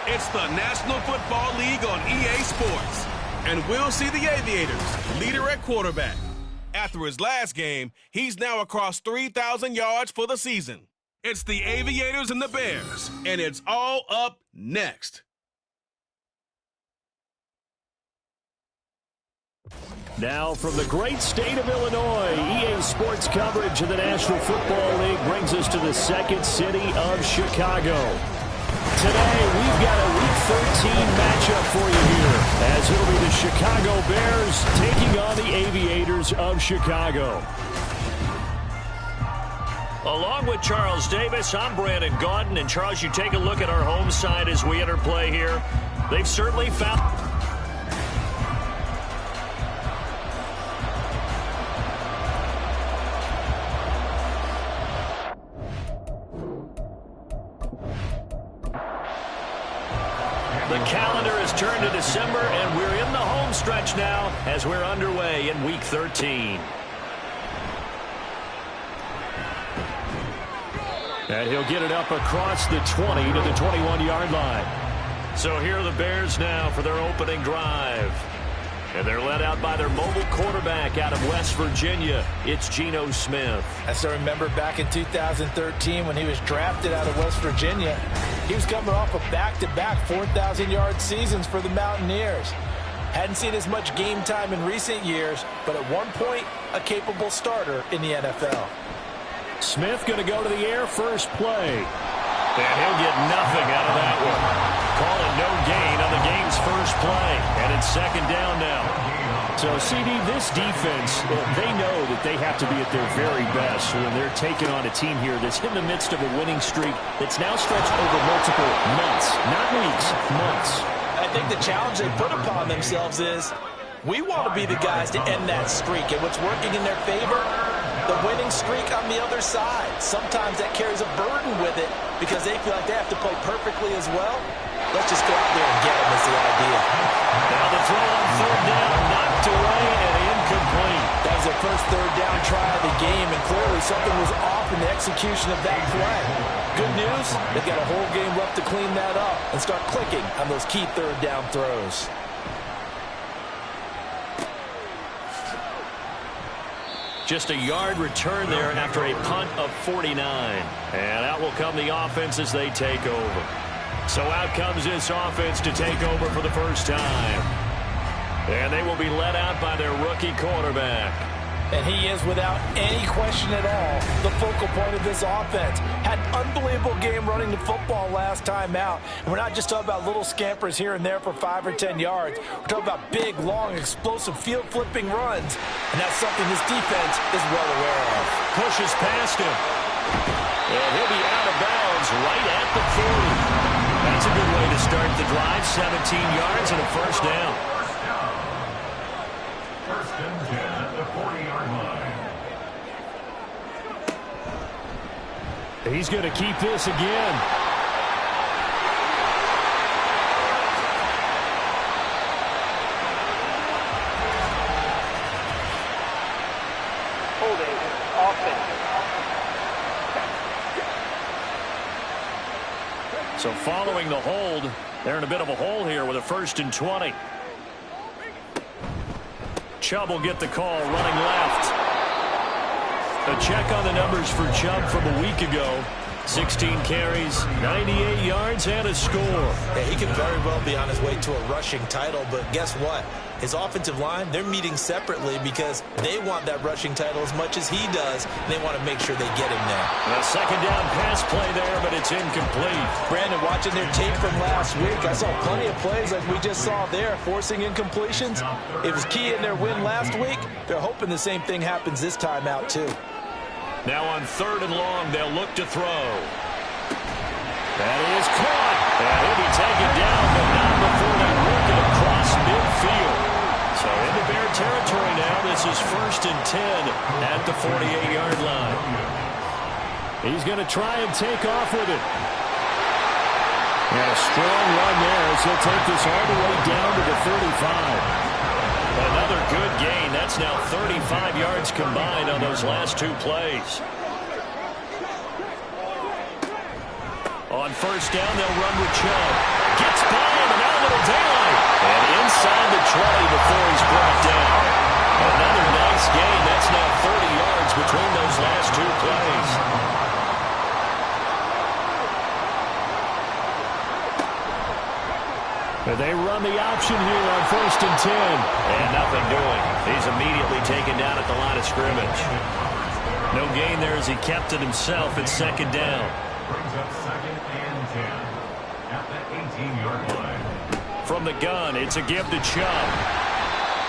It's the National Football League on EA Sports. And we'll see the Aviators, leader at quarterback. After his last game, he's now across 3,000 yards for the season. It's the Aviators and the Bears, and it's all up next. Now from the great state of Illinois, EA Sports coverage of the National Football League brings us to the second city of Chicago. Today, we've got a Week 13 matchup for you here, as it'll be the Chicago Bears taking on the Aviators of Chicago. Along with Charles Davis, I'm Brandon Gaudin. And Charles, you take a look at our home side as we enter play here. They've certainly found... The calendar has turned to December, and we're in the home stretch now as we're underway in Week 13. And he'll get it up across the 20 to the 21-yard line. So here are the Bears now for their opening drive. And they're led out by their mobile quarterback out of West Virginia. It's Geno Smith. As I remember back in 2013 when he was drafted out of West Virginia, he was coming off of back-to-back 4,000-yard seasons for the Mountaineers. Hadn't seen as much game time in recent years, but at one point, a capable starter in the NFL. Smith going to go to the air first play. And he'll get nothing out of that one. Call it no gain on the game's first play. And it's second down now. So, CD, this defense, they know that they have to be at their very best when they're taking on a team here that's in the midst of a winning streak that's now stretched over multiple months, not weeks, months. I think the challenge they put upon themselves is we want to be the guys to end that streak. And what's working in their favor, the winning streak on the other side. Sometimes that carries a burden with it because they feel like they have to play perfectly as well. Let's just go out there and get them is the idea. Now the throw on third down, knocked away and incomplete. That was their first third down try of the game, and clearly something was off in the execution of that play. Good news, they've got a whole game left to clean that up and start clicking on those key third down throws. Just a yard return there after a punt of 49. And out will come the offense as they take over. So out comes this offense to take over for the first time. And they will be led out by their rookie quarterback. And he is, without any question at all, the focal point of this offense. Had an unbelievable game running the football last time out. And we're not just talking about little scampers here and there for 5 or 10 yards. We're talking about big, long, explosive, field-flipping runs. And that's something this defense is well aware of. Pushes past him. And he'll be out of bounds right at the 40. That's a good way to start the drive. 17 yards and a first down. First and 10 at the 40-yard line. He's going to keep this again. Holding offense. So following the hold, they're in a bit of a hole here with a 1st and 20. Chubb will get the call, running left. A check on the numbers for Chubb from a week ago. 16 carries, 98 yards, and a score. Yeah, he could very well be on his way to a rushing title, but guess what? His offensive line, they're meeting separately because they want that rushing title as much as he does, and they want to make sure they get him there. A second down pass play there, but it's incomplete. Brandon, watching their tape from last week, I saw plenty of plays like we just saw there, forcing incompletions. It was key in their win last week. They're hoping the same thing happens this time out, too. Now on 3rd and long, they'll look to throw. That is caught. And he'll be taken down, but not before they work it across midfield. So into Bear territory now. This is 1st and 10 at the 48-yard line. He's going to try and take off with it. And a strong run there as he'll take this all the way down to the 35. Another good gain. That's now 35 yards combined on those last 2 plays. On 1st down, they'll run with Chubb. Gets by him, and now a little daylight. And inside the 20 before he's brought down. Another nice gain. That's now 30 yards between those last 2 plays. They run the option here on 1st and 10. And nothing doing. He's immediately taken down at the line of scrimmage. No gain there as he kept it himself at 2nd down. Brings up 2nd and 10 at the 18-yard line. From the gun, it's a give to Chubb.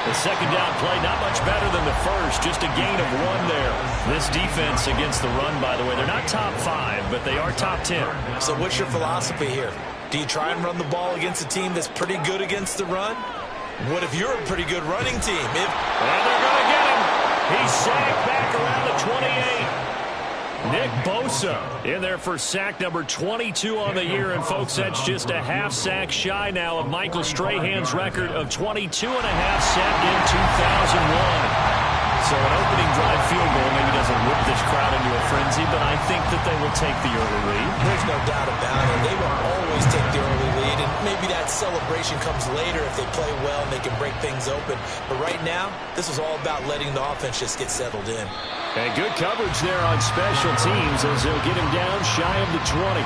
The 2nd down play, not much better than the first. Just a gain of 1 there. This defense against the run, by the way, they're not top 5, but they are top 10. So what's your philosophy here? Do you try and run the ball against a team that's pretty good against the run? What if you're a pretty good running team? And they're going to get him. He's sacked back around the 28. Nick Bosa in there for sack number 22 on the year. And, folks, that's just a half sack shy now of Michael Strahan's record of 22 and a half sack in 2001. So an opening drive field goal maybe doesn't whip this crowd into a frenzy, but I think that they will take the early lead. There's no doubt about it. They will always take the early lead, and maybe that celebration comes later if they play well and they can break things open. But right now, this is all about letting the offense just get settled in. And good coverage there on special teams as they'll get him down shy of the 20.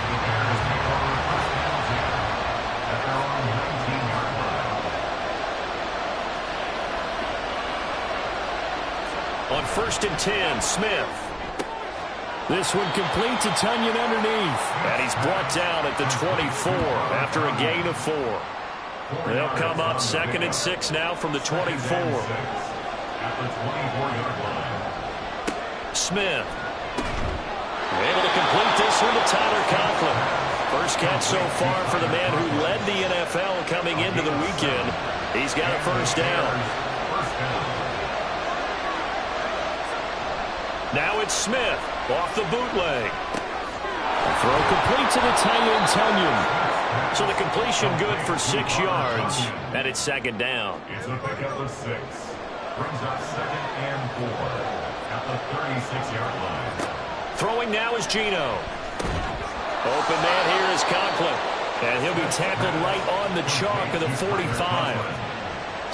On 1st and 10, Smith. This one complete to Tunyon underneath. And he's brought down at the 24 after a gain of 4. They'll come up 2nd and 6 now from the 24. At the 24-yard line. Smith. Able to complete this one to Tyler Conklin. First catch so far for the man who led the NFL coming into the weekend. He's got a 1st down. Now it's Smith off the bootleg. Throw complete to the tight end, Tunyon. So the completion good for 6 yards, and it's second down. It's a pickup of 6. Brings up 2nd and 4 at the 36-yard line. Throwing now is Geno. Open man here is Conklin. And he'll be tackled right on the chalk of the 45.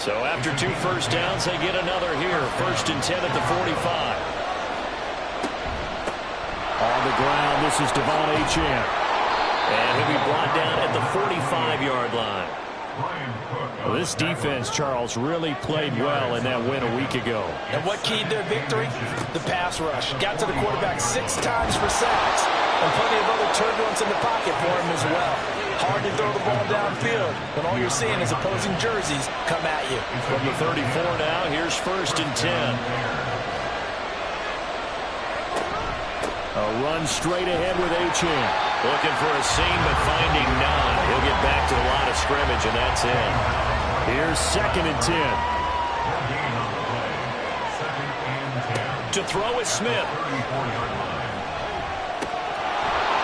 So after 2 first downs, they get another here. 1st and 10 at the 45. On the ground, this is Devon Achane. And he'll be brought down at the 45-yard line. Well, this defense, Charles, really played well in that win a week ago. And what keyed their victory? The pass rush. Got to the quarterback 6 times for sacks. And plenty of other turbulence in the pocket for him as well. Hard to throw the ball downfield when all you're seeing is opposing jerseys come at you. From the 34 now, here's 1st and 10. A run straight ahead with Achane. Looking for a seam, but finding none. He'll get back to the line of scrimmage, and that's it. Here's 2nd and 10. To throw is Smith.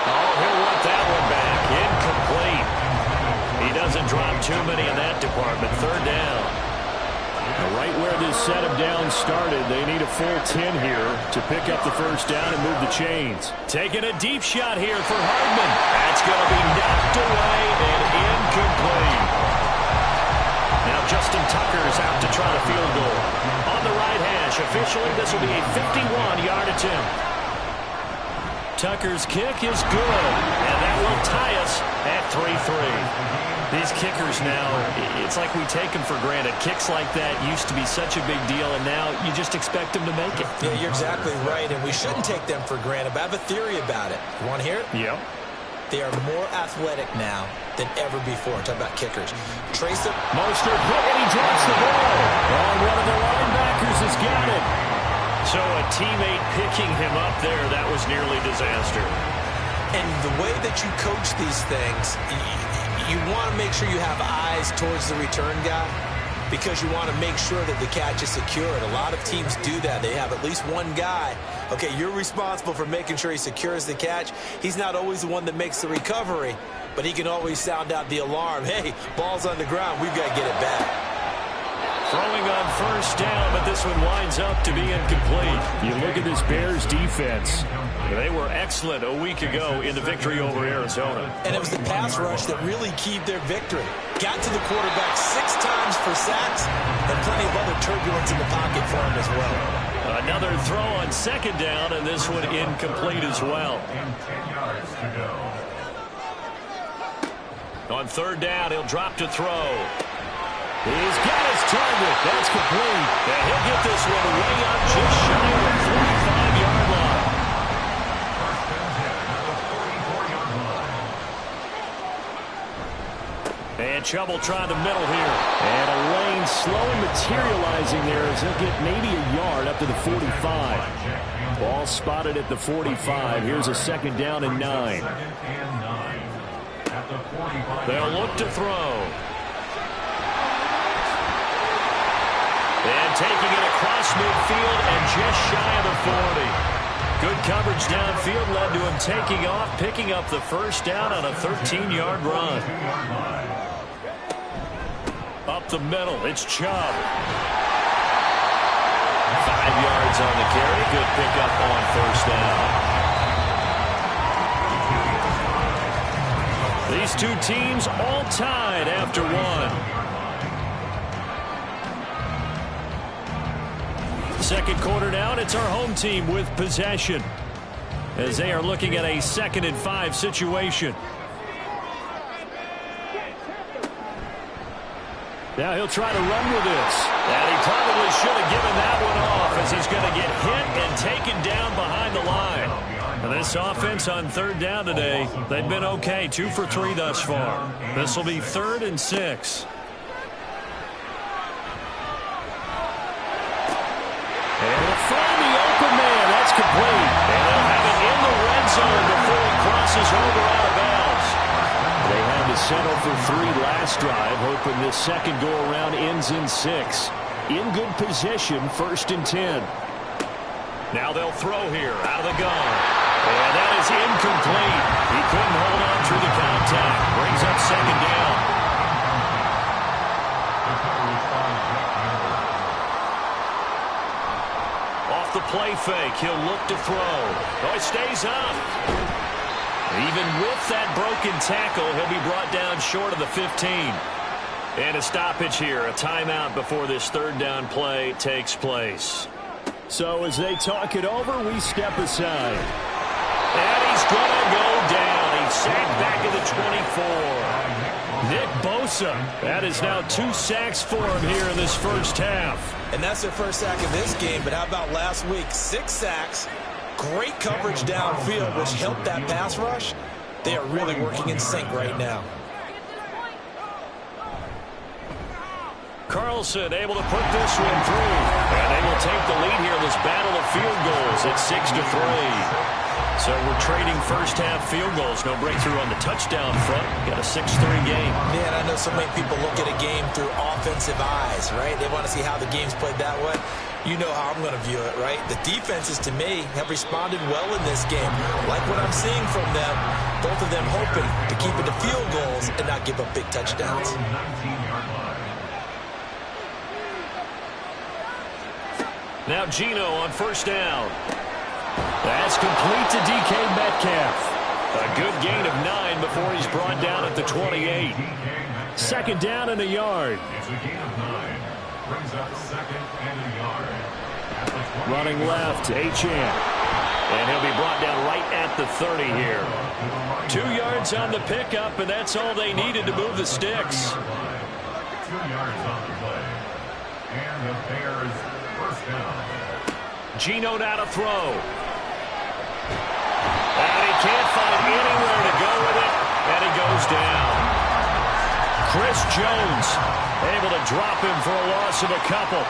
Oh, he'll want that one back. Incomplete. He doesn't drop too many in that department. 3rd down. Right where this set of downs started, they need a full 10 here to pick up the 1st down and move the chains. Taking a deep shot here for Hardman. That's going to be knocked away and incomplete. Now Justin Tucker is out to try the field goal. On the right hash, officially this will be a 51-yard attempt. Tucker's kick is good, and that will tie us at 3-3. These kickers now, it's like we take them for granted. Kicks like that used to be such a big deal, and now you just expect them to make it. Yeah, you're exactly right, and we shouldn't take them for granted, but I have a theory about it. You want to hear it? Yep. They are more athletic now than ever before. Talk about kickers. Trace it. Mostert hit, and he drops the ball. And one of the linebackers has got it. So a teammate picking him up there, that was nearly disaster. And the way that you coach these things, you want to make sure you have eyes towards the return guy because you want to make sure that the catch is secured. A lot of teams do that. They have at least one guy. Okay, you're responsible for making sure he secures the catch. He's not always the one that makes the recovery, but he can always sound out the alarm. Hey, ball's on the ground. We've got to get it back. Throwing on 1st down, but this one winds up to be incomplete. You look at this Bears defense. They were excellent a week ago in the victory over Arizona. And it was the pass rush that really keyed their victory. Got to the quarterback 6 times for sacks and plenty of other turbulence in the pocket for him as well. Another throw on 2nd down, and this one incomplete as well. And 10 yards to go. On 3rd down, he'll drop to throw. He's got his target. That's complete. And he'll get this one way up just shy of the 45-yard line. And Chubb will try the middle here. And a lane slowly materializing there as he'll get maybe a yard up to the 45. Ball spotted at the 45. Here's a 2nd down and 9. They'll look to throw. And taking it across midfield and just shy of the 40. Good coverage downfield led to him taking off, picking up the 1st down on a 13-yard run. Up the middle, it's Chubb. 5 yards on the carry. Good pickup on 1st down. These two teams all tied after one. 2nd quarter down, it's our home team with possession as they are looking at a 2nd and 5 situation. Now he'll try to run with this. And he probably should have given that one off as he's going to get hit and taken down behind the line. And this offense on 3rd down today, they've been okay. 2 for 3 thus far. This will be 3rd and 6. And he'll find the open man. That's complete. And they'll have it in the red zone before he crosses over out of bounds. They had to settle for 3 last drive, hoping this 2nd go-around ends in 6. In good position, 1st and 10. Now they'll throw here out of the gun. And that is incomplete. He couldn't hold on through the contact. Brings up second down. Off the play fake, he'll look to throw. Oh, he stays up. Even with that broken tackle, he'll be brought down short of the 15. And a stoppage here, a timeout before this third down play takes place. So as they talk it over, we step aside. And he's going to go down. He's sacked back at the 24. Nick Bosa. That is now 2 sacks for him here in this first half. And that's their first sack of this game, but how about last week? 6 sacks, great coverage downfield, which helped that pass rush. They are really working in sync right now. Carlson able to put this one through. And they will take the lead here in this battle of field goals at 6-3. So we're trading first-half field goals. No breakthrough on the touchdown front. Got a 6-3 game. Man, I know so many people look at a game through offensive eyes, right? They want to see how the game's played that way. You know how I'm going to view it, right? The defenses, to me, have responded well in this game. Like what I'm seeing from them, both of them hoping to keep it to field goals and not give up big touchdowns. Now Gino on first down. That's complete to DK Metcalf. A good gain of 9 before he's brought down at the 28. Second down and a yard. It's a gain of 9. Brings up second and a yard. Running left, Achane. And he'll be brought down right at the 30 here. 2 yards on the pickup, and that's all they needed to move the sticks. 2 yards on the play. And the Bears first down. Gino now to throw. And he can't find anywhere to go with it, and he goes down. Chris Jones able to drop him for a loss of a couple.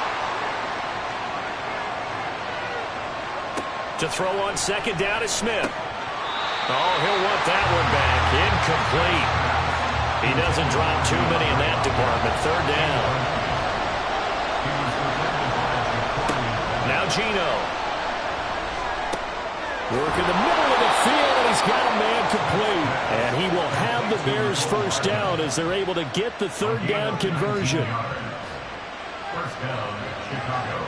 To throw on second down is Smith. Oh, he'll want that one back. Incomplete. He doesn't drop too many in that department. Third down. Now Gino. Work in the middle of the field, and he's got a man complete. And he will have the Bears first down as they're able to get the third down conversion. First down, Chicago.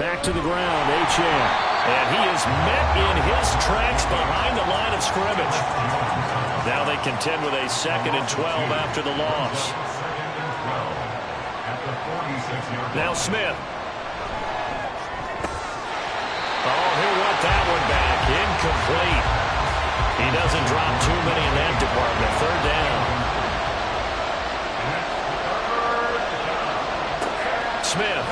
Back to the ground, Achane. And he is met in his tracks behind the line of scrimmage. Now they contend with a 2nd and 12 after the loss. Now Smith. Oh, he'll want that one back. Incomplete. He doesn't drop too many in that department. Third down. Smith.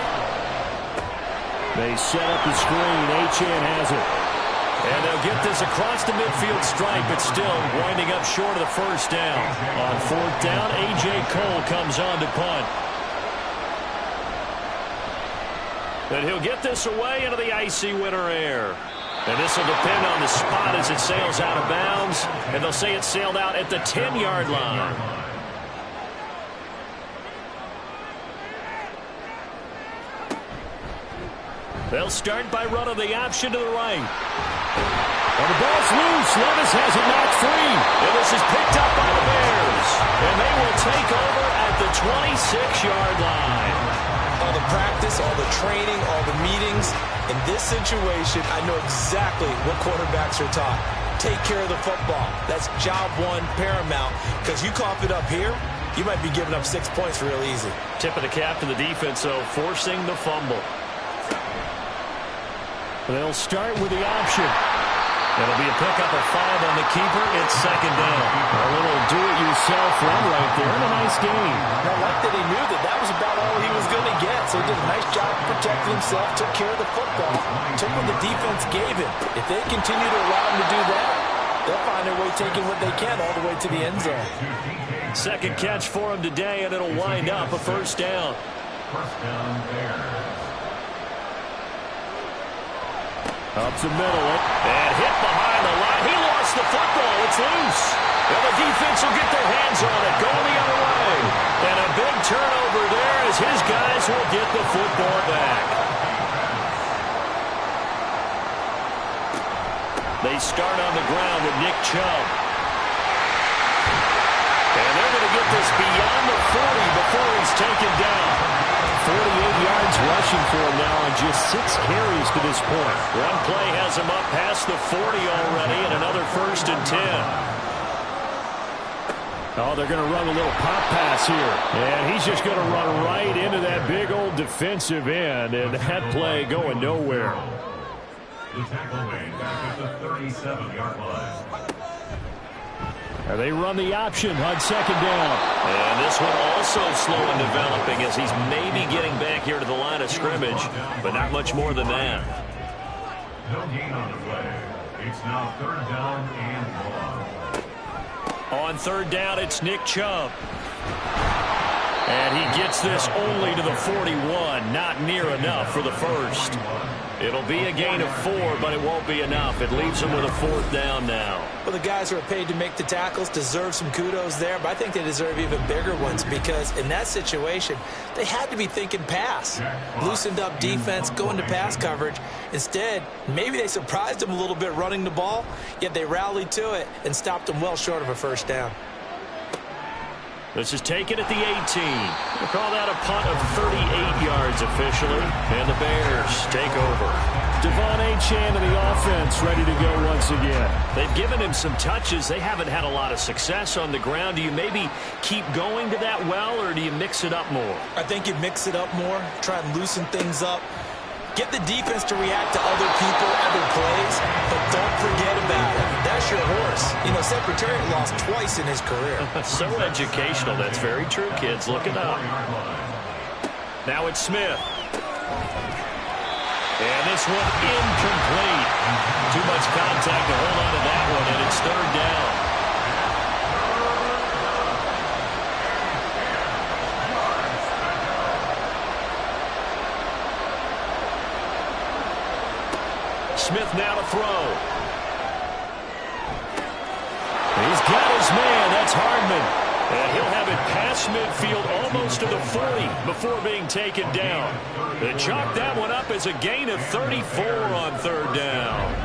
They set up the screen. Achane has it. And they'll get this across the midfield stripe, but still winding up short of the first down. On fourth down, A.J. Cole comes on to punt. But he'll get this away into the icy winter air. And this will depend on the spot as it sails out of bounds. And they'll say it sailed out at the 10-yard line. They'll start by running the option to the right. And the ball's loose. Levis has it knocked free. And this is picked up by the Bears. And they will take over at the 26-yard line. All the practice, all the training, all the meetings. In this situation, I know exactly what quarterbacks are taught. Take care of the football. That's job one, paramount. Because you cough it up here, you might be giving up 6 points real easy. Tip of the cap to the defense, though, forcing the fumble. They'll start with the option. It'll be a pickup of 5 on the keeper. It's second down. A little do-it-yourself run right there in a nice game. I like that he knew that was about all he was going to get. So he did a nice job protecting himself, took care of the football, took what the defense gave him. If they continue to allow him to do that, they'll find their way taking what they can all the way to the end zone. Second catch for him today, and it'll wind up a first down. First down there. Up the middle. And hit behind the line. He lost the football. It's loose. And the defense will get their hands on it, going the other way. And a big turnover there as his guys will get the football back. They start on the ground with Nick Chubb. And they're going to get this beyond the 40 before he's taken down. 48 yards rushing for him now on just 6 carries to this point. One play has him up past the 40 already, and another 1st and 10. Oh, they're going to run a little pop pass here. And he's just going to run right into that big old defensive end, and that play going nowhere. The tackle made back at the 37-yard line. They run the option on 2nd down. And this one also slow in developing as he's maybe getting back here to the line of scrimmage, but not much more than that. No gain on the play. It's now 3rd down and 1. On 3rd down, it's Nick Chubb. And he gets this only to the 41, not near enough for the first. It'll be a gain of 4, but it won't be enough. It leaves him with a 4th down now. Well, the guys who are paid to make the tackles deserve some kudos there, but I think they deserve even bigger ones because in that situation, they had to be thinking pass. Loosened up defense, going to pass coverage. Instead, maybe they surprised them a little bit running the ball, yet they rallied to it and stopped them well short of a 1st down. This is taken at the 18. We'll call that a punt of 38 yards officially. And the Bears take over. Devon Achane of the offense ready to go once again. They've given him some touches. They haven't had a lot of success on the ground. Do you maybe keep going to that well, or do you mix it up more? I think you mix it up more, try and loosen things up. Get the defense to react to other people, other plays, but don't forget about it. That's your horse. You know, Secretariat lost twice in his career. So educational. That's very true, kids. Look it up. Now it's Smith. And this one incomplete. Too much contact to hold on to that one, and it's 3rd down. Smith now to throw. He's got his man. That's Hardman. And he'll have it past midfield almost to the 40 before being taken down. They chalk that one up as a gain of 34 on 3rd down.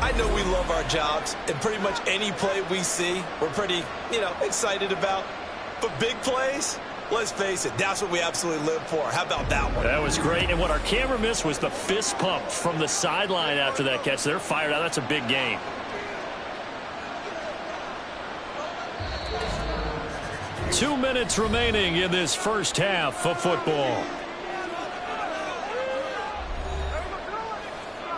I know we love our jobs, and pretty much any play we see, we're pretty, excited about. But big plays, let's face it, that's what we absolutely live for. How about that one? That was great. And what our camera missed was the fist pump from the sideline after that catch. They're fired out. That's a big game. Two minutes remaining in this first half of football.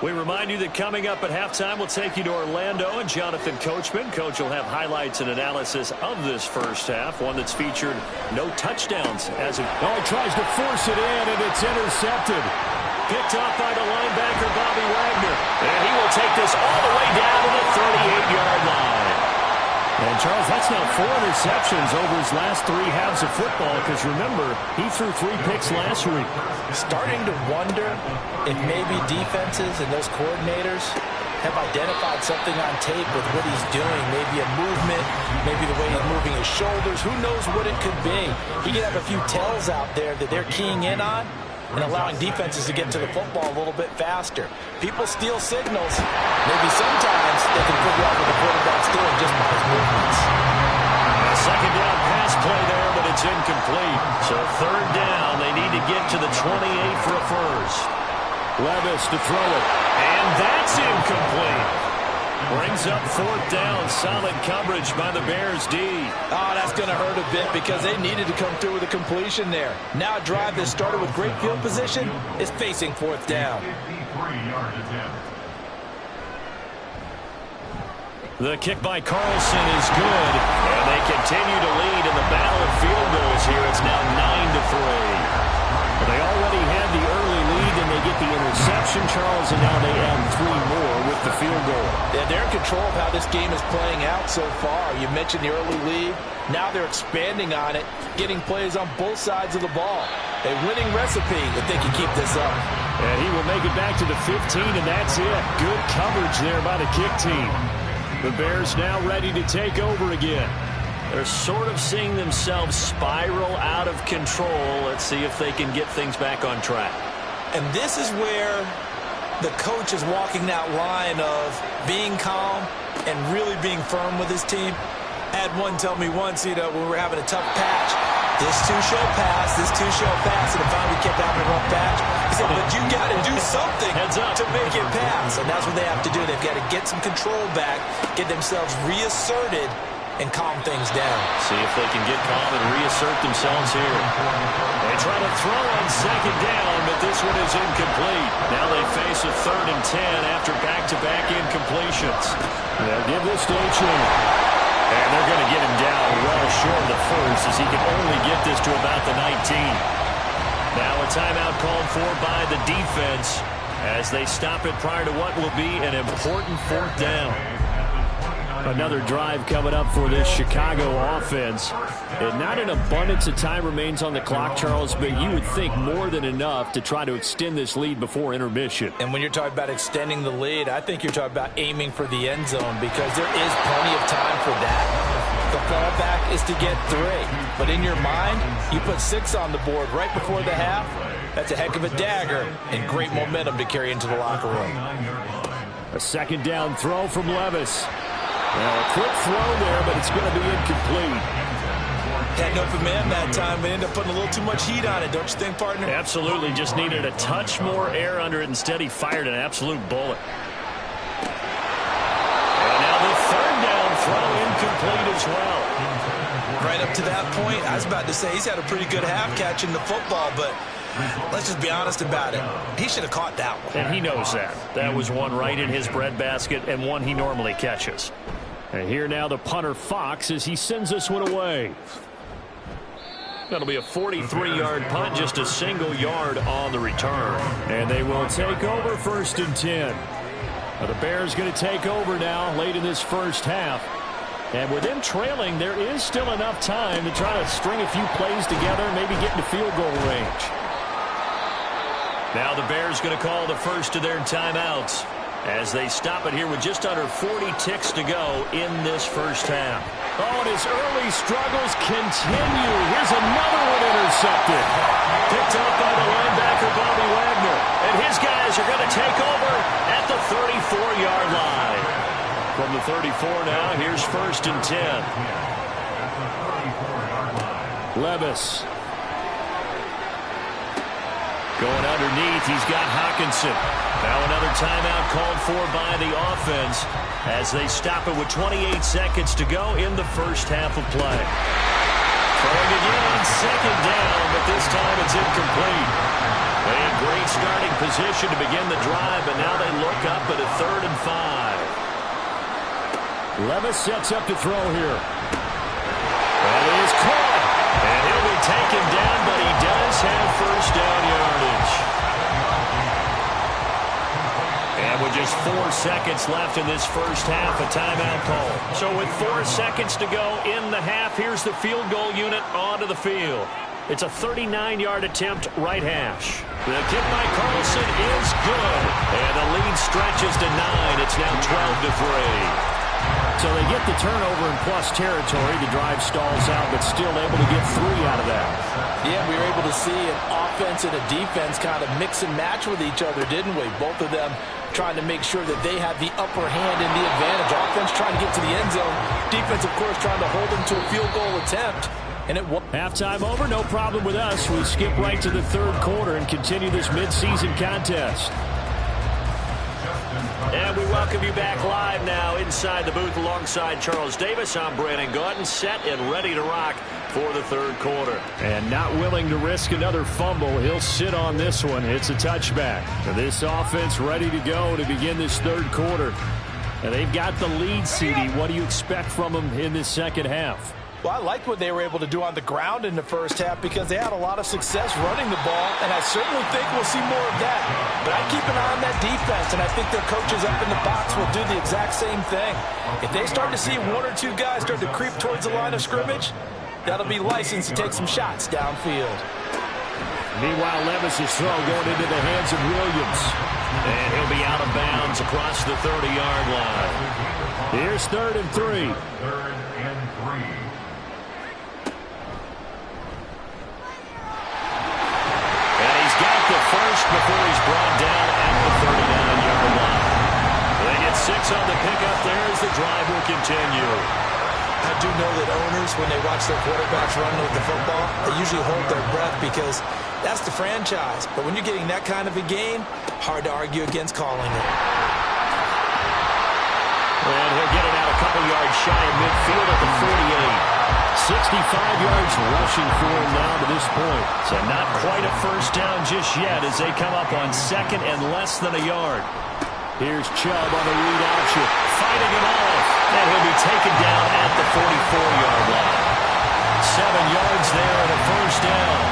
We remind you that coming up at halftime, we'll take you to Orlando and Jonathan Coachman. Coach will have highlights and analysis of this first half, one that's featured no touchdowns as of... Oh, he tries to force it in, and it's intercepted. Picked off by the linebacker, Bobby Wagner. And he will take this all the way down to the 38-yard line. And, Charles, that's now 4 interceptions over his last 3 halves of football because, remember, he threw 3 picks last week. Starting to wonder if maybe defenses and those coordinators have identified something on tape with what he's doing. Maybe a movement, maybe the way he's moving his shoulders. Who knows what it could be? He could have a few tells out there that they're keying in on and allowing defenses to get to the football a little bit faster. People steal signals. Maybe sometimes they can figure out what the quarterback's doing just by his movements. A 2nd down pass play there, but it's incomplete. So 3rd down, they need to get to the 28 for a first. Levis to throw it. And that's incomplete. Brings up 4th down. Solid coverage by the Bears D. Oh, that's going to hurt a bit because they needed to come through with a completion there. Now a drive that started with great field position is facing 4th down. 53-yard attempt. The kick by Carlson is good. And they continue to lead in the battle of field goals here. It's now 9-3. They already had the early lead, and they get the interception, Charles, and now they add 3 more with the field goal. Yeah, they're in control of how this game is playing out so far. You mentioned the early lead. Now they're expanding on it, getting plays on both sides of the ball. A winning recipe if they can keep this up. And he will make it back to the 15, and that's it. Good coverage there by the kick team. The Bears now ready to take over again. They're sort of seeing themselves spiral out of control. Let's see if they can get things back on track. And this is where the coach is walking that line of being calm and really being firm with his team. I had one tell me once, when we were having a tough patch, this too shall pass, this too shall pass, and finally we kept having a rough patch. He said, but you got to do something to make it pass. And that's what they have to do. They've got to get some control back, get themselves reasserted, and calm things down. See if they can get calm and reassert themselves here. They try to throw on second down, but this one is incomplete. Now they face a 3rd and 10 after back-to-back incompletions. They'll give this to a chance. And they're going to get him down well short of the first as he can only get this to about the 19. Now a timeout called for by the defense as they stop it prior to what will be an important 4th down. Another drive coming up for this Chicago offense. And not an abundance of time remains on the clock, Charles, but you would think more than enough to try to extend this lead before intermission. And when you're talking about extending the lead, I think you're talking about aiming for the end zone because there is plenty of time for that. The fallback is to get 3. But in your mind, you put 6 on the board right before the half. That's a heck of a dagger and great momentum to carry into the locker room. A 2nd down throw from Levis. Well, a quick throw there, but it's going to be incomplete. Had no open man that time, but ended up putting a little too much heat on it, don't you think, partner? Absolutely. Just needed a touch more air under it. Instead, he fired an absolute bullet. And now the 3rd down throw incomplete as well. Right up to that point, I was about to say he's had a pretty good half catching the football, but let's just be honest about it. He should have caught that one. And he knows that. That was one right in his breadbasket and one he normally catches. And here now the punter Fox as he sends this one away. That'll be a 43-yard punt, just a single yard on the return. And they will take over 1st and 10. Now the Bears going to take over now late in this first half. And with them trailing, there is still enough time to try to string a few plays together, maybe get into field goal range. Now the Bears going to call the first of their timeouts as they stop it here with just under 40 ticks to go in this first half. Oh, and his early struggles continue. Here's another one intercepted. Picked up by the linebacker, Bobby Wagner. And his guys are going to take over at the 34-yard line. From the 34 now, here's 1st and 10. Levis. Going underneath, he's got Hawkinson. Now another timeout called for by the offense as they stop it with 28 seconds to go in the first half of play. Throwing again on 2nd down, but this time it's incomplete. They had great starting position to begin the drive, but now they look up at a 3rd and 5. Levis sets up to throw here. That is caught. And he'll be taken down, but he does have 1st down yardage. And with just 4 seconds left in this first half, a timeout call. So with 4 seconds to go in the half, here's the field goal unit onto the field. It's a 39-yard attempt, right hash. The kick by Carlson is good. And the lead stretches to 9. It's now 12-3. So they get the turnover in plus territory. The drive stalls out, but still able to get 3 out of that. Yeah, we were able to see an offense and a defense kind of mix and match with each other, didn't we? Both of them trying to make sure that they had the upper hand and the advantage. Offense trying to get to the end zone. Defense, of course, trying to hold them to a field goal attempt. And it was halftime over, no problem with us. We skip right to the 3rd quarter and continue this midseason contest. And we welcome you back live now inside the booth alongside Charles Davis. I'm Brandon Gaudin, set and ready to rock for the 3rd quarter. And not willing to risk another fumble. He'll sit on this one. It's a touchback. So this offense ready to go to begin this 3rd quarter. And they've got the lead, CD. What do you expect from them in this second half? Well, I liked what they were able to do on the ground in the first half because they had a lot of success running the ball, and I certainly think we'll see more of that. But I keep an eye on that defense, and I think their coaches up in the box will do the exact same thing. If they start to see 1 or 2 guys start to creep towards the line of scrimmage, that'll be licensed to take some shots downfield. Meanwhile, Levis's throw going into the hands of Williams. And he'll be out of bounds across the 30-yard line. Here's 3rd and 3. 3rd and 3. And he's got the first before he's brought down at the 39-yard line. They get 6 on the pickup there as the drive will continue. I do know that owners, when they watch their quarterbacks run with the football, they usually hold their breath because that's the franchise. But when you're getting that kind of a game, hard to argue against calling it. And he'll get it out a couple yards shy of midfield at the 48. 65 yards rushing for him now to this point. So not quite a first down just yet as they come up on 2nd and less than a yard. Here's Chubb on the read option. Fighting it off. And he'll be taken down at the 44-yard line. 7 yards there and a first down.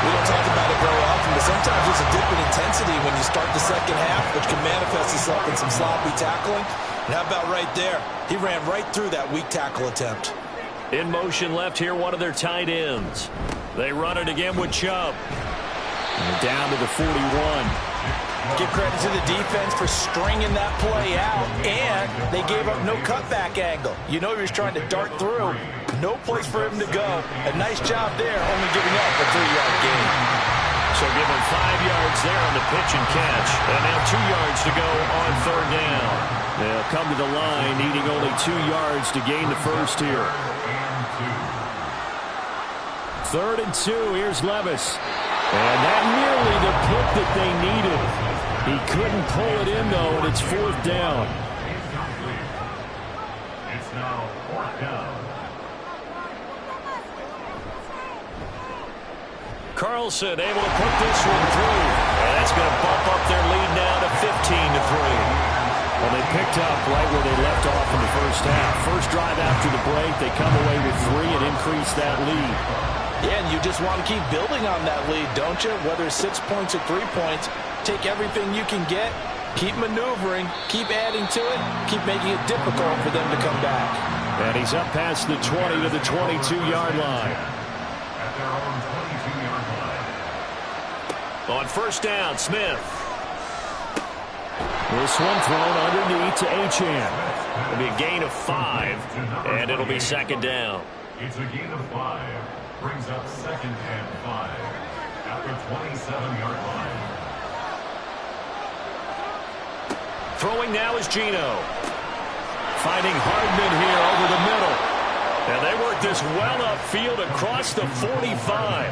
We don't talk about it very often, but sometimes there's a dip in intensity when you start the second half, which can manifest itself in some sloppy tackling. And how about right there? He ran right through that weak tackle attempt. In motion left here, one of their tight ends. They run it again with Chubb. And down to the 41. Give credit to the defense for stringing that play out, and they gave up no cutback angle. You know he was trying to dart through. No place for him to go. A nice job there, only giving up a 3-yard gain. So give him 5 yards there on the pitch and catch. And now 2 yards to go on 3rd down. They'll come to the line, needing only 2 yards to gain the first here. 3rd and 2. Here's Levis. And that nearly the pick that they needed. He couldn't pull it in, though, and it's 4th down. It's now 4th down. Carlson able to put this one through. And that's going to bump up their lead now to 15-3. Well, they picked up right where they left off in the first half. First drive after the break, they come away with 3 and increase that lead. Yeah, and you just want to keep building on that lead, don't you? Whether it's 6 points or 3 points, take everything you can get, keep maneuvering, keep adding to it, keep making it difficult for them to come back. And he's up past the 20 to the 22-yard line. At their own 22-yard line. On first down, Smith. This one thrown underneath to Achane. It'll be a gain of 5, and it'll be 2nd down. It's a gain of 5. Brings up 2nd and 5 at the 27-yard line. Throwing now is Geno. Finding Hardman here over the middle. And they work this well upfield across the 45. A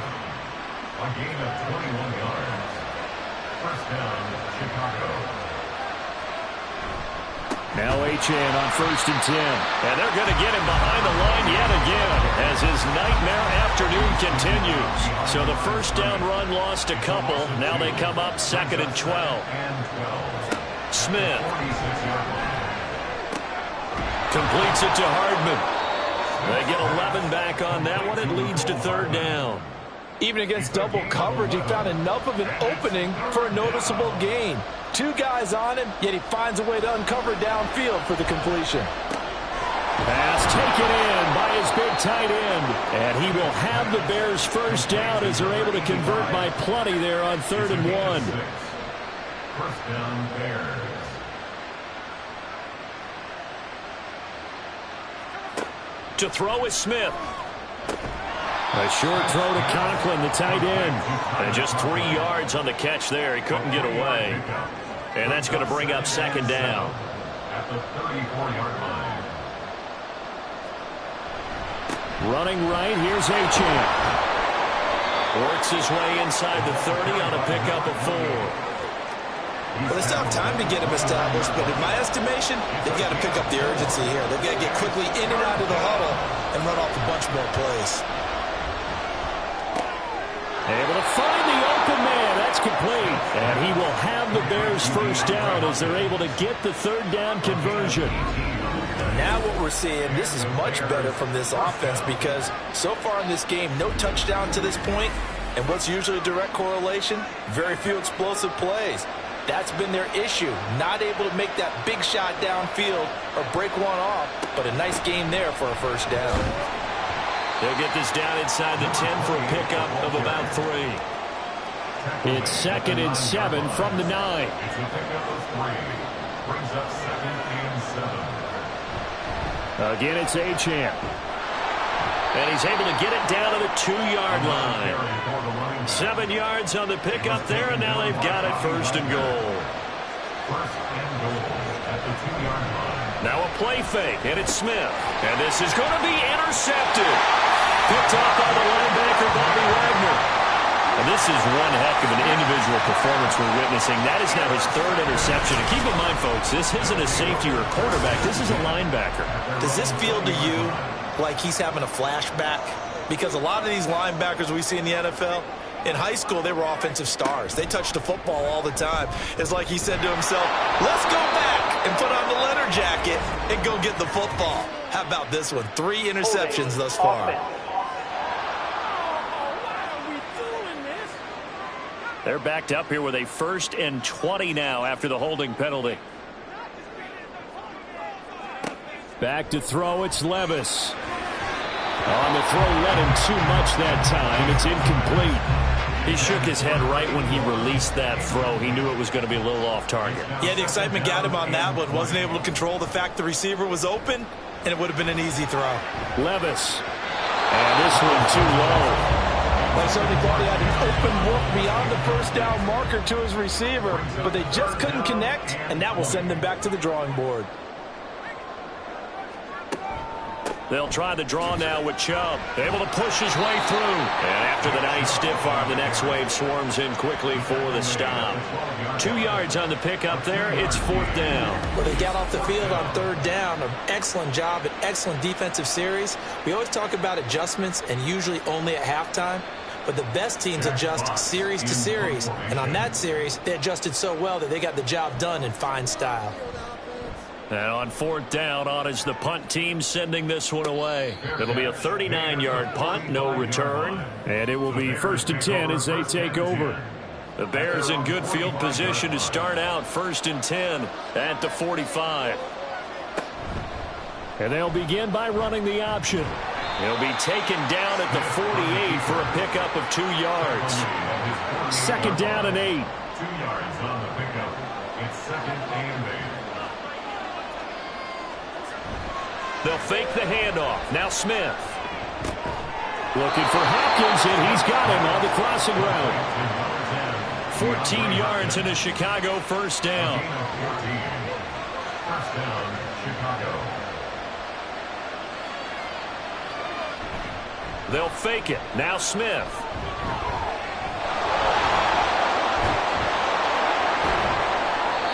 gain of 21 yards. First down, Chicago. Now Achane on 1st and 10. And they're going to get him behind the line yet again as his nightmare afternoon continues. So the first down run lost a couple. Now they come up 2nd and 12. Smith completes it to Hardman. They get 11 back on that one. It leads to 3rd down. Even against double coverage, he found enough of an opening for a noticeable gain. 2 guys on him, yet he finds a way to uncover downfield for the completion. Pass taken in by his big tight end. And he will have the Bears first down as they're able to convert by plenty there on 3rd and 1. First down, Bears. To throw is Smith. A short throw to Conklin, the tight end. And just 3 yards on the catch there. He couldn't get away. And that's going to bring up 2nd down. At the 34-yard line. Running right, here's Achane. Works his way inside the 30 on a pickup of 4. Well, they still have time to get him established, but in my estimation, they've got to pick up the urgency here. They've got to get quickly in and out of the huddle and run off a bunch more plays. Able to find the open man. That's complete. And he will have the Bears first down as they're able to get the 3rd down conversion. Now what we're seeing, this is much better from this offense because so far in this game, no touchdown to this point, and what's usually a direct correlation? Very few explosive plays. That's been their issue, not able to make that big shot downfield or break one off, but a nice game there for a first down. They'll get this down inside the 10 for a pickup of about 3. It's 2nd and 7 from the 9. It's a pickup of 3. Brings up 2nd and 7. Again, it's Achane. And he's able to get it down to the 2-yard line. 7 yards on the pickup there, and now they've got it 1st and goal. 1st and goal at the 2-yard line. Now a play fake, and it's Smith. And this is going to be intercepted. Picked off by the linebacker, Bobby Wagner. And this is one heck of an individual performance we're witnessing. That is now his 3rd interception. And keep in mind, folks, this isn't a safety or a quarterback. This is a linebacker. Does this feel to you like he's having a flashback? Because a lot of these linebackers we see in the NFL, in high school, they were offensive stars. They touched the football all the time. It's like he said to himself, let's go back and put on the leather jacket and go get the football. How about this one? 3 interceptions thus far. They're backed up here with a 1st and 20 now after the holding penalty. Back to throw, it's Levis. On the throw, led him too much that time. It's incomplete. He shook his head right when he released that throw. He knew it was going to be a little off target. Yeah, the excitement got him on that one. Wasn't able to control the fact the receiver was open, and it would have been an easy throw. Levis. And this one too low. I certainly thought he had an open look beyond the 1st down marker to his receiver, but they just couldn't connect, and that will send them back to the drawing board. They'll try the draw now with Chubb. Able to push his way through. And after the nice stiff arm, the next wave swarms in quickly for the stop. 2 yards on the pickup there. It's 4th down. Well, they got off the field on 3rd down. An excellent job, an excellent defensive series. We always talk about adjustments, and usually only at halftime. But the best teams adjust series to series. And on that series, they adjusted so well that they got the job done in fine style. And on 4th down, on is the punt team sending this one away. It'll be a 39-yard punt, no return. And it will be 1st and 10 as they take over. The Bears in good field position to start out 1st and 10 at the 45. And they'll begin by running the option. He'll be taken down at the 48 for a pickup of 2 yards. 2nd down and 8. 2 yards on the pickup. It's 2nd and 8. They'll fake the handoff. Now Smith. Looking for Hopkins, and he's got him on the crossing route. 14 yards in a Chicago 1st down. 1st down, Chicago. They'll fake it. Now Smith.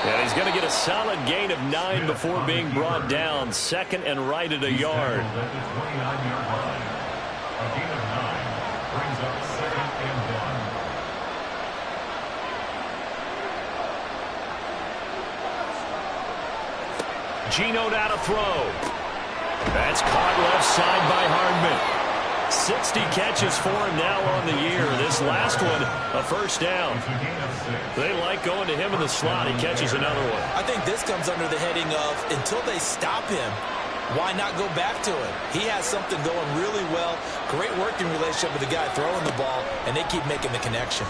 And he's going to get a solid gain of 9 before being brought down. 2nd and right at a yard. At the 29-yard line. A gain of 9 brings up 2nd and 1. Geno now to throw. That's caught left side by Hardman. 60 catches for him now on the year. This last one, a 1st down. They like going to him in the slot. He catches another one. I think this comes under the heading of, until they stop him, why not go back to it? He has something going really well. Great working relationship with the guy throwing the ball, and they keep making the connection.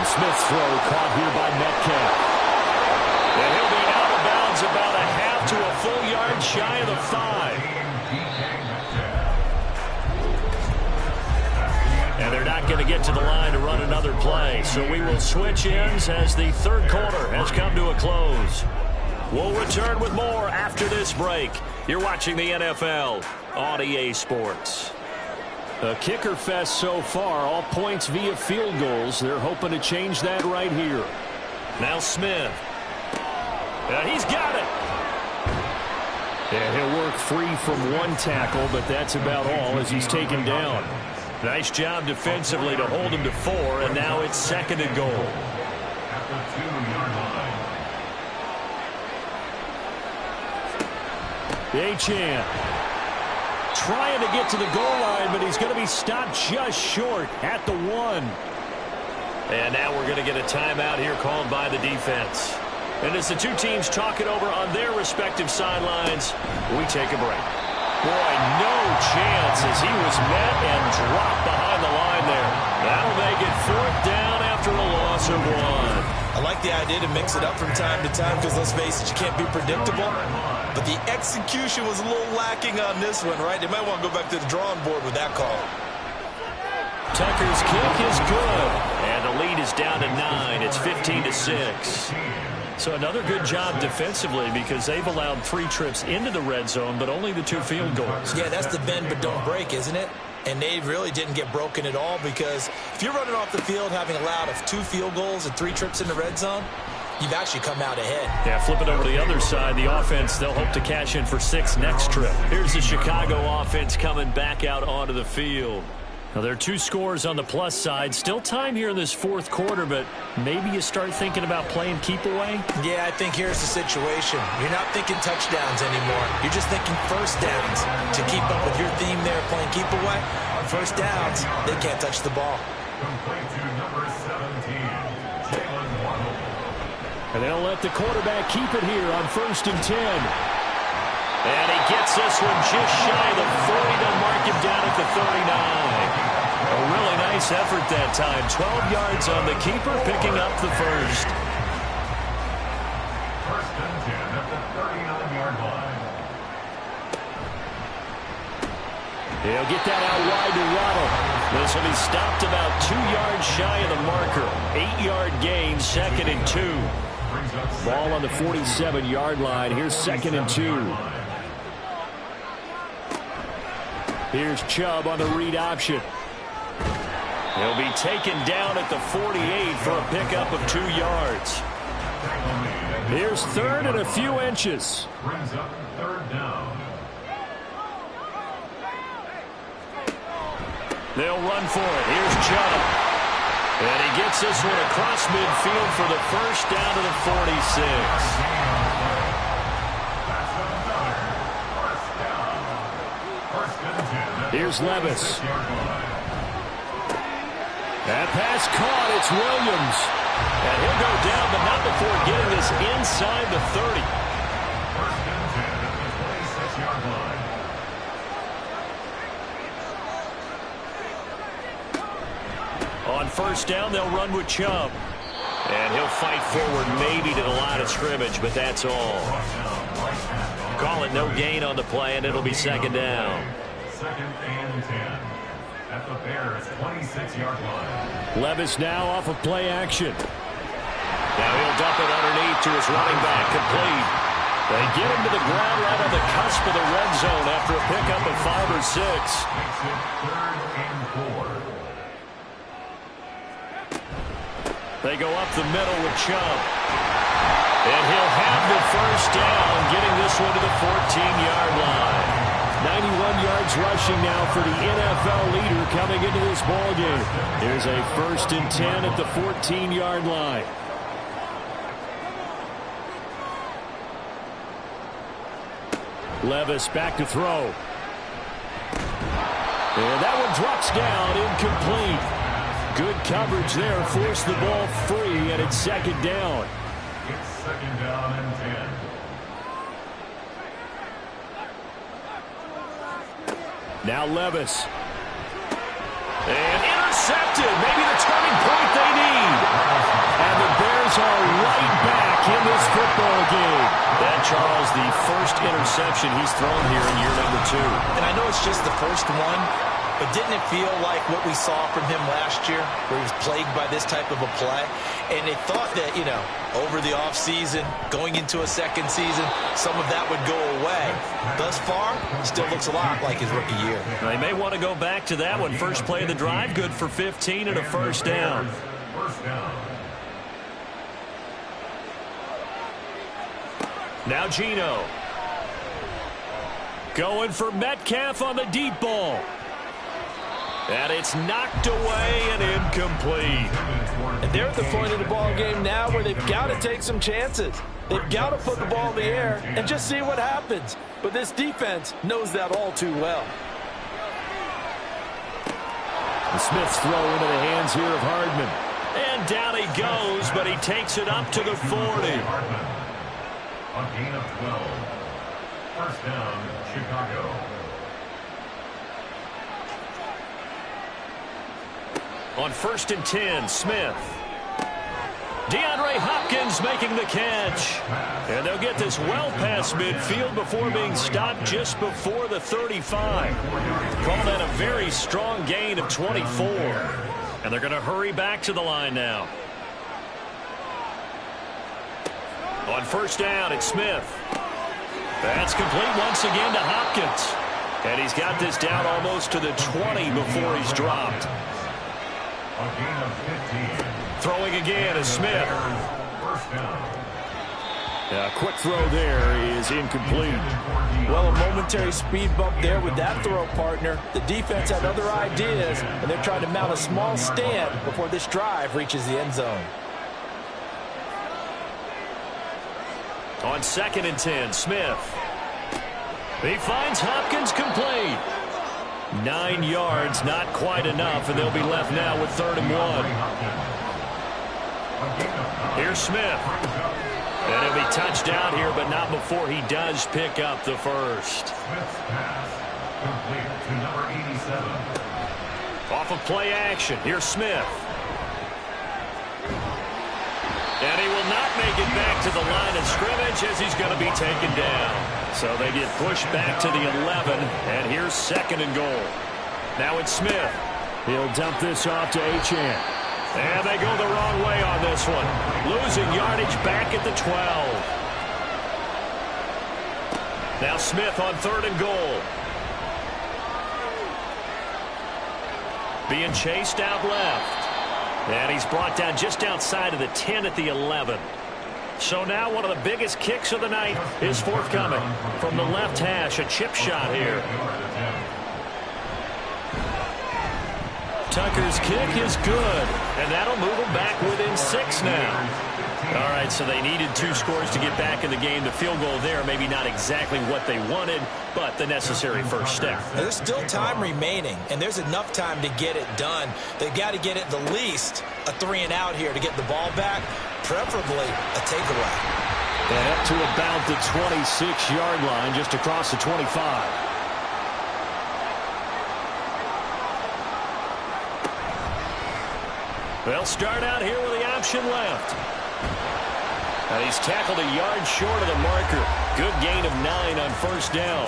Smith's throw caught here by Metcalf. And he'll be out of bounds about a half to a full yard shy of the 5. And they're not going to get to the line to run another play. So we will switch ends as the 3rd quarter has come to a close. We'll return with more after this break. You're watching the NFL on EA Sports. A kicker fest so far, all points via field goals. They're hoping to change that right here. Now Smith. And he's got it. And he'll work free from 1 tackle, but that's about all as he's taken down. Nice job defensively to hold him to 4, and now it's 2nd and goal. At the 2-yard line. Achane trying to get to the goal line, but he's going to be stopped just short at the 1. And now we're going to get a timeout here called by the defense. And as the 2 teams talk it over on their respective sidelines, we take a break. Boy, no chance as he was met and dropped behind the line there. That'll make it 4th down after a loss of 1. I like the idea to mix it up from time to time because, let's face it, you can't be predictable. But the execution was a little lacking on this one, right? They might want to go back to the drawing board with that call. Tucker's kick is good. And the lead is down to 9. It's 15-6. So another good job defensively because they've allowed 3 trips into the red zone, but only the 2 field goals. Yeah, that's the bend but don't break, isn't it? And they really didn't get broken at all because if you're running off the field having allowed 2 field goals and 3 trips in the red zone, you've actually come out ahead. Yeah, flip it over to the other side. The offense, they'll hope to cash in for 6 next trip. Here's the Chicago offense coming back out onto the field. Now, there are 2 scores on the plus side. Still time here in this 4th quarter, but maybe you start thinking about playing keep away? Yeah, I think here's the situation. You're not thinking touchdowns anymore. You're just thinking first downs. To keep up with your theme there, playing keep away, first downs, they can't touch the ball. Complete to number 17, Jalen Waddle. And they'll let the quarterback keep it here on 1st and 10. And he gets this one just shy of the 40. They'll mark him down at the 39. A really nice effort that time. 12 yards on the keeper, picking up the first. 1st and 10 at the 39-yard line. He'll get that out wide to Waddle. This will be stopped about 2 yards shy of the marker. 8-yard gain, 2nd and 2. Ball on the 47-yard line. Here's 2nd and 2. Here's Chubb on the read option. He'll be taken down at the 48 for a pickup of 2 yards. Here's 3rd and a few inches. Brings up 3rd down. They'll run for it. Here's Chubb. And he gets this one across midfield for the first down to the 46. Here's Levis. That pass caught. It's Williams. And he'll go down, but not before getting this inside the 30. 1st and 10 at the 26-yard line. On 1st down, they'll run with Chubb. And he'll fight forward maybe to the line of scrimmage, but that's all. Call it no gain on the play, and it'll be 2nd down. 2nd and 10 at the Bears' 26-yard line. Levis now off of play action. Now he'll dump it underneath to his running back, complete. They get him to the ground right on the cusp of the red zone after a pickup of 5 or 6. Makes it 3rd and 4. They go up the middle with Chubb. And he'll have the first down, getting this one to the 14-yard line. 91 yards rushing now for the NFL leader coming into this ballgame. Here's a 1st and 10 at the 14-yard line. Levis back to throw. And that one drops down, incomplete. Good coverage there, forced the ball free, and it's 2nd down. It's 2nd down and 10. Now Levis. And intercepted. Maybe the turning point they need. And the Bears are right back in this football game. That, Charles, the first interception he's thrown here in year number 2. And I know it's just the first one, but didn't it feel like what we saw from him last year, where he was plagued by this type of a play? And they thought that, over the offseason, going into a 2nd season, some of that would go away. Thus far, still looks a lot like his rookie year. They may want to go back to that one. First play of the drive, good for 15 and a 1st down. 1st down. Now Geno. Going for Metcalf on the deep ball. And it's knocked away and incomplete. And they're at the point of the ball game now where they've got to take some chances. They've got to put the ball in the air and just see what happens. But this defense knows that all too well. The Smith's throw into the hands here of Hardman. And down he goes, but he takes it up to the 40. A gain of 12. 1st down, Chicago. On 1st and 10, Smith. DeAndre Hopkins making the catch. And they'll get this well past midfield before being stopped just before the 35. Call that a very strong gain of 24. And they're going to hurry back to the line now. On 1st down, it's Smith. That's complete once again to Hopkins. And he's got this down almost to the 20 before he's dropped. A gain of 15. Throwing again is Smith. First down. A quick throw there is incomplete. Well, a momentary speed bump there with that throw, partner. The defense had other ideas, and they're trying to mount a small stand before this drive reaches the end zone. On 2nd and 10, Smith. He finds Hopkins complete. 9 yards, not quite enough, and they'll be left now with 3rd and 1. Here's Smith. And he'll be touched down here, but not before he does pick up the first. Smith's pass complete to number 87. Off of play action, here's Smith. And he will not make it back to the line of scrimmage as he's going to be taken down. So they get pushed back to the 11, and here's 2nd and goal. Now it's Smith. He'll dump this off to Achane. And they go the wrong way on this one. Losing yardage back at the 12. Now Smith on 3rd and goal. Being chased out left. And he's brought down just outside of the 10 at the 11. So now one of the biggest kicks of the night is forthcoming from the left hash. A chip shot here. Tucker's kick is good, and that'll move them back within 6 now. All right, so they needed 2 scores to get back in the game. The field goal there, maybe not exactly what they wanted, but the necessary first step. There's still time remaining, and there's enough time to get it done. They've got to get at the least a 3 and out here to get the ball back, preferably a takeaway. And up to about the 26-yard line, just across the 25. They'll start out here with the option left. And he's tackled a yard short of the marker. Good gain of 9 on 1st down.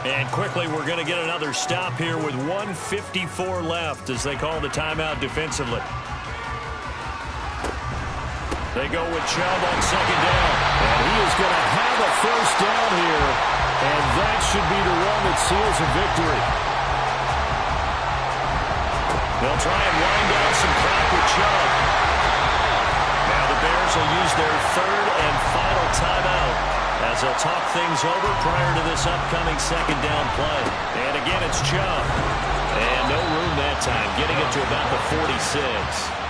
And quickly we're going to get another stop here with 1:54 left as they call the timeout defensively. They go with Chubb on 2nd down. And he is going to have a 1st down here. And that should be the one that seals a victory. They'll try and wind down some clock with Chubb. Now the Bears will use their 3rd and final timeout as they'll talk things over prior to this upcoming 2nd down play. And again, it's Chubb. And no room that time, getting it to about the 46.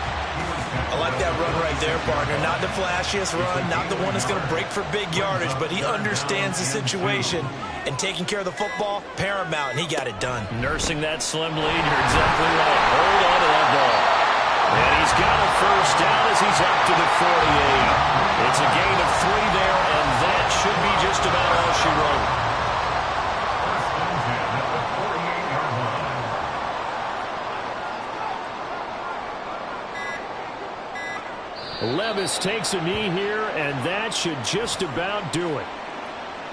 I like that run right there, partner. Not the flashiest run, not the one that's going to break for big yardage, but he understands the situation, and taking care of the football, paramount, and he got it done. Nursing that slim lead, you're exactly right. Hold on to that ball. And he's got a 1st down as he's up to the 48. It's a gain of 3 there, and that should be just about all she wrote. Levis takes a knee here, and that should just about do it.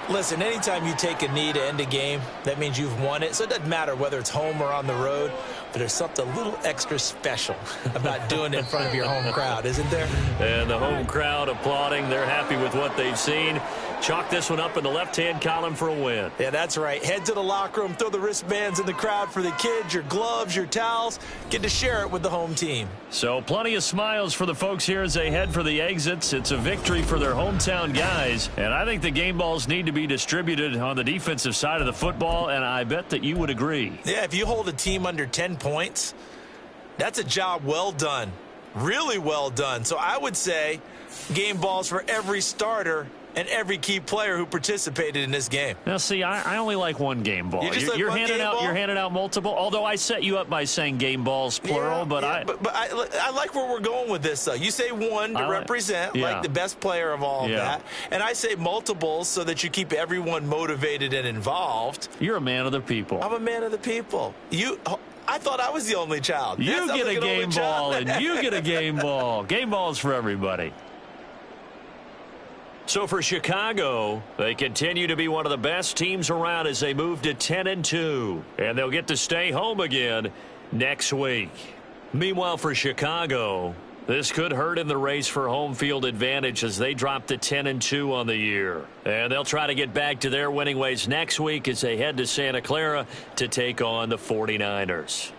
Listen, anytime you take a knee to end a game, that means you've won it. So it doesn't matter whether it's home or on the road, but there's something a little extra special about doing it in front of your home crowd, isn't there? And the home crowd applauding. They're happy with what they've seen. Chalk this one up in the left-hand column for a win. Yeah, that's right. Head to the locker room, throw the wristbands in the crowd for the kids, your gloves, your towels. Get to share it with the home team. So plenty of smiles for the folks here as they head for the exits. It's a victory for their hometown guys. And I think the game balls need to be distributed on the defensive side of the football, and I bet that you would agree. Yeah, if you hold a team under 10 points, that's a job well done. Really well done. So I would say game balls for every starter and every key player who participated in this game. Now, see, I only like one game ball. You're handing out multiple. Although I set you up by saying game balls plural, but I like where we're going with this. Though you say one to represent like the best player of all of that, and I say multiples so that you keep everyone motivated and involved. You're a man of the people. I'm a man of the people. I I thought I was the only child. You get a game ball, and you get a game ball. Game balls for everybody. So for Chicago, they continue to be one of the best teams around as they move to 10-2. And they'll get to stay home again next week. Meanwhile, for Chicago, this could hurt in the race for home field advantage as they drop to 10-2 on the year. And they'll try to get back to their winning ways next week as they head to Santa Clara to take on the 49ers.